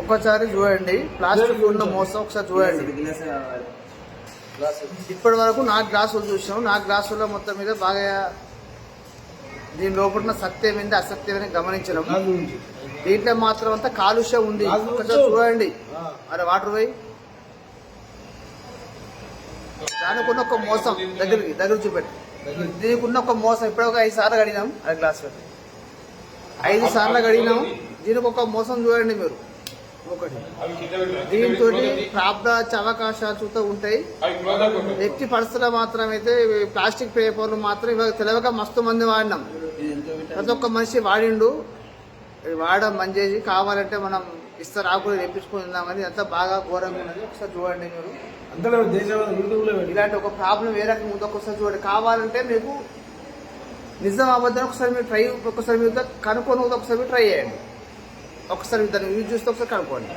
ఒకసారి చూడండి, ప్లాస్టిక్ ఉన్న మోసం ఒకసారి చూడండి. ఇప్పటి వరకు 4 గ్లాసులు చూసాం. 4 గ్లాసుల్లో మొత్తం మీద బాగా దీని లోపల సత్యమైంది అసత్యమని గమనించడం. దీంట్లో మాత్రం అంతా కాలుష్యం ఉంది. ఒకసారి చూడండి. అరే వాటర్ పోయి దానికి ఉన్న ఒక మోసం దగ్గర చూపెట్టి, దీనికి ఉన్న ఒక మోసం. ఇప్పుడు ఒక 5 సార్లు కడిగినాం. అది గ్లాస్ పెట్టి 5 సార్లు కడిగినాం. దీనికి ఒక మోసం చూడండి మీరు. ఒకటి దీంతో ప్రాబ్లమ్స్ అవకాశాలు చూస్తూ ఉంటాయి. ఎట్టి పరిస్థితుల్లో మాత్రం అయితే ప్లాస్టిక్ పేపర్లు మాత్రం ఇవాళ తెలియక మస్తు మంది వాడినాం. ప్రతి ఒక్క మనిషి వాడిండు. వాడడం బంద్ చేసి కావాలంటే మనం ఇస్తారు ఆకులు తెప్పించుకుందామని అంతా బాగా ఘోరంగా ఉన్నది. ఒకసారి చూడండి మీరు. ఇలాంటి ఒక ప్రాబ్లం ఏ రకంగా ఉందో ఒకసారి చూడండి. కావాలంటే మీకు నిజం అబద్ధం ఒకసారి మీరు ఒకసారి మీరు కనుక్కొని ఒకసారి మీరు ట్రై చేయండి. ఒకసారి దాన్ని యూజ్ చేస్తే ఒకసారి కనుక్కోండి.